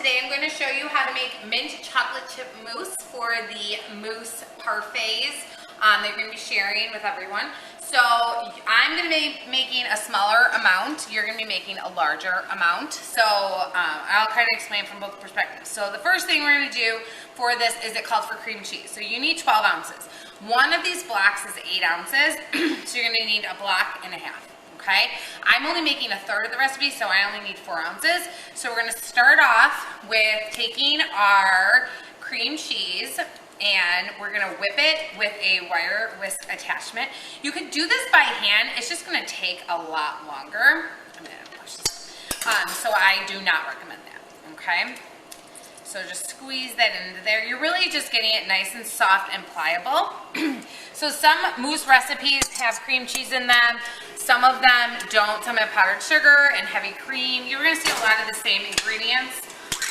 today I'm going to show you how to make mint chocolate chip mousse for the Mousse parfaits that you're going to be sharing with everyone. So I'm going to be making a smaller amount. You're going to be making a larger amount. So I'll kind of explain from both perspectives. So the first thing we're going to do for this is it calls for cream cheese. So you need 12 ounces. One of these blocks is 8 ounces. So you're going to need a block and a half. Okay, I'm only making a third of the recipe, so I only need 4 ounces. So we're going to start off with taking our cream cheese and we're going to whip it with a wire whisk attachment. You could do this by hand. It's just going to take a lot longer. I'm going to push this. So I do not recommend that. Okay. So just squeeze that into there. You're really just getting it nice and soft and pliable. So some mousse recipes have cream cheese in them. Some of them don't. Some have powdered sugar and heavy cream. You're going to see a lot of the same ingredients.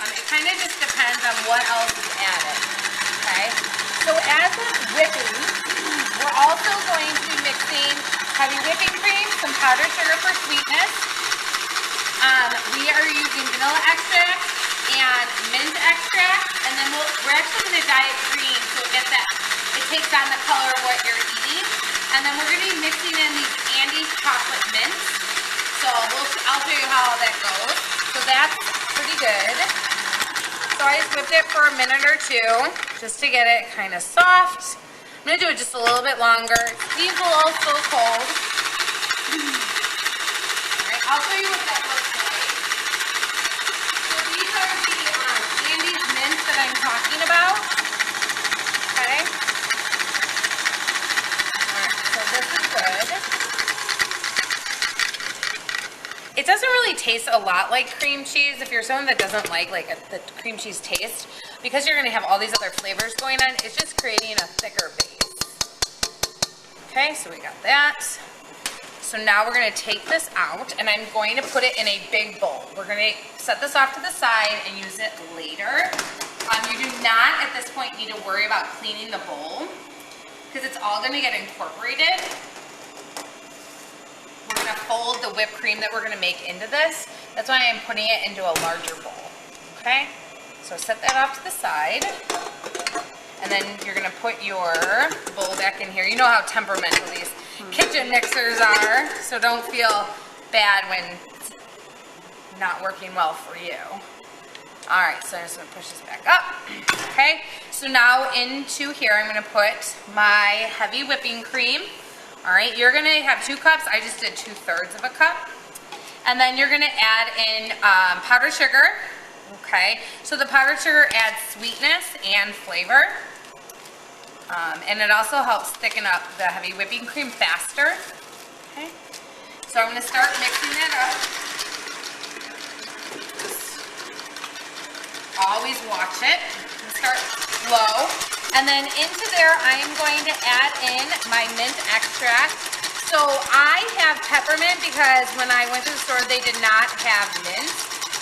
It kind of just depends on what else is added. Okay. So as it's whipping, we're also going to be mixing heavy whipping cream, some powdered sugar for sweetness. We are using vanilla extract and mint extract, and then we're actually going to dye it green so it takes on the color of what you're eating. And then we're going to be mixing in these Andes chocolate mints. So I'll show you how all that goes. So that's pretty good. So I just whipped it for a minute or two just to get it kind of soft. I'm going to do it just a little bit longer. These will also cold. All right, I'll show you what that looks like. So these are the Andes mints that I'm talking about. Okay. This is good. It doesn't really taste a lot like cream cheese if you're someone that doesn't like the cream cheese taste, because you're going to have all these other flavors going on. It's just creating a thicker base. Okay, so we got that. So now we're going to take this out and I'm going to put it in a big bowl. We're going to set this off to the side and use it later. You do not at this point need to worry about cleaning the bowl, because it's all going to get incorporated. We're going to fold the whipped cream that we're going to make into this. That's why I'm putting it into a larger bowl. Okay? So set that off to the side. And then you're going to put your bowl back in here. You know how temperamental these kitchen mixers are, so don't feel bad when it's not working well for you. Alright, so I'm just going to push this back up. Okay, so now into here I'm going to put my heavy whipping cream. Alright, you're going to have 2 cups. I just did 2/3 of a cup. And then you're going to add in powdered sugar. Okay, so the powdered sugar adds sweetness and flavor. And it also helps thicken up the heavy whipping cream faster. Okay, so I'm going to start mixing that up. Always watch it. Start low. And then into there I am going to add in my mint extract. So I have peppermint because when I went to the store they did not have mint.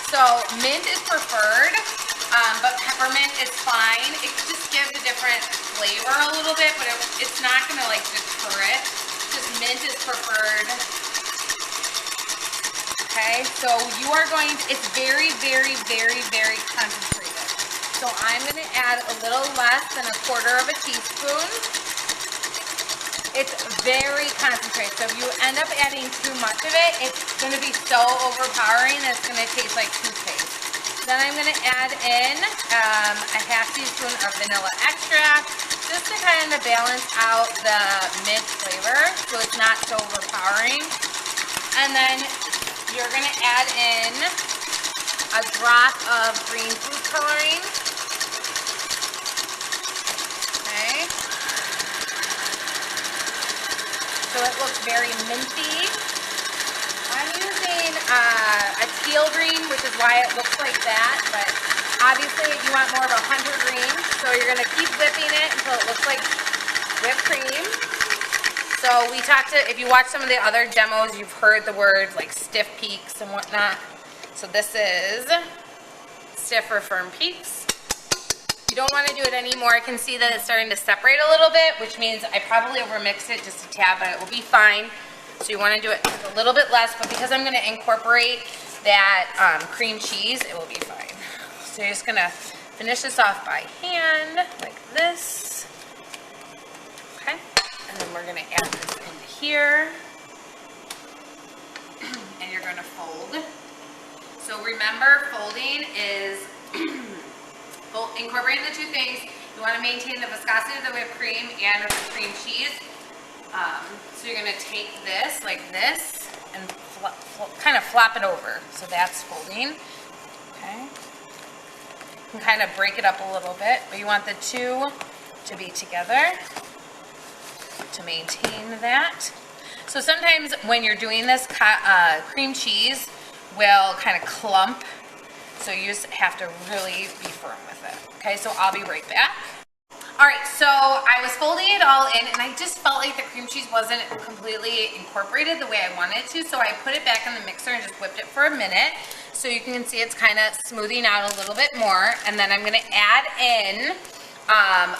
So mint is preferred, but peppermint is fine. It just gives a different flavor a little bit, but it's not going to like deter it. Just mint is preferred. Okay, so you are going to, it's very, very, very, very concentrated. So I'm going to add a little less than 1/4 teaspoon. It's very concentrated. So if you end up adding too much of it, it's going to be so overpowering that it's going to taste like toothpaste. Then I'm going to add in a 1/2 teaspoon of vanilla extract just to kind of balance out the mint flavor so it's not so overpowering. And then you're going to add in a drop of green food coloring. Okay. So it looks very minty. I'm using a teal green, which is why it looks like that, but obviously you want more of a hunter green. So you're going to keep whipping it until it looks like whipped cream. So if you watch some of the other demos, you've heard the words like stiff peaks and whatnot. So this is stiff or firm peaks. You don't want to do it anymore. I can see that it's starting to separate a little bit, which means I probably overmixed it just a tad, but it will be fine. So you want to do it a little bit less, but because I'm going to incorporate that cream cheese, it will be fine. So you're just gonna finish this off by hand, like this. Okay, and then we're gonna add this in here. And you're gonna fold. So remember, folding is incorporating the two things. You wanna maintain the viscosity of the whipped cream and of the cream cheese. So you're gonna take this, like this, and kind of flop it over. So that's folding, okay? You can kind of break it up a little bit, but you want the two to be together to maintain that. So sometimes when you're doing this, cream cheese will kind of clump, so you just have to really be firm with it. Okay, so I'll be right back. All right, so I was folding it all in, and I just felt like the cream cheese wasn't completely incorporated the way I wanted it to, so I put it back in the mixer and just whipped it for a minute. So you can see it's kind of smoothing out a little bit more, and then I'm gonna add in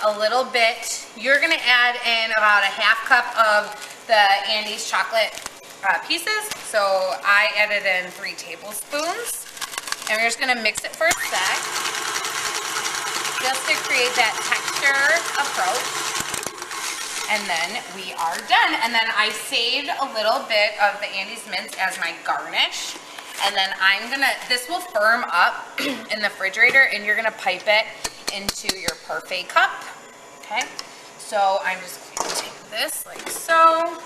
a little bit. You're gonna add in about a half cup of the Andes chocolate pieces. So I added in 3 tablespoons, and we're just gonna mix it for a sec, just to create that texture approach. And then we are done. And then I saved a little bit of the Andes mince as my garnish. And then this will firm up in the refrigerator, and you're gonna pipe it into your parfait cup, okay? So I'm just gonna take this like so.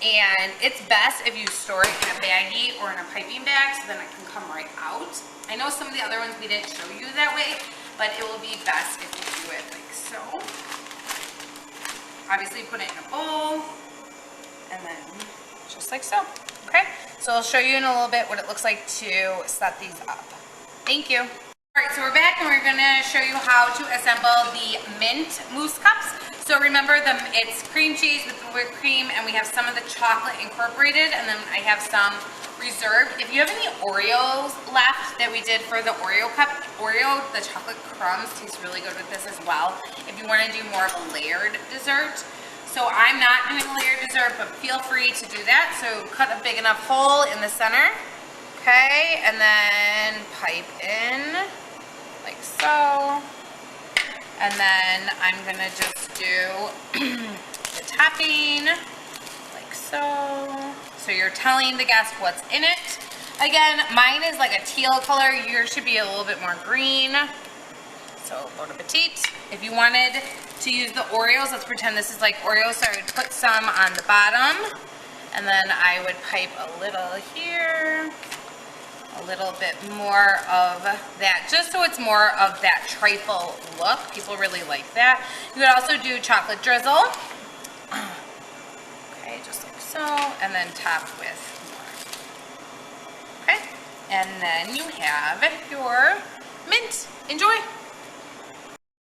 And it's best if you store it in a baggie or in a piping bag, so then it can come right out. I know some of the other ones we didn't show you that way, but it will be best if you do it like so. Obviously put it in a bowl, and then just like so, okay? So I'll show you in a little bit what it looks like to set these up. Thank you. All right, so we're back, and we're gonna show you how to assemble the mint mousse cups. So remember, it's cream cheese with the whipped cream, and we have some of the chocolate incorporated, and then I have some reserved. If you have any Oreos left that we did for the Oreo cup, the chocolate crumbs taste really good with this as well, if you want to do more of a layered dessert. So I'm not doing a layered dessert, but feel free to do that. So cut a big enough hole in the center, okay, and then pipe in like so. And then I'm gonna just do the topping like so. So you're telling the guest what's in it. Again, mine is like a teal color. Yours should be a little bit more green. So bon appetit. If you wanted to use the Oreos, let's pretend this is like Oreos, so I would put some on the bottom, and then I would pipe a little here, a little bit more of that, just so it's more of that trifle look. People really like that. You would also do chocolate drizzle. Okay, just like so, and then top with more. Okay, and then you have your mint. Enjoy.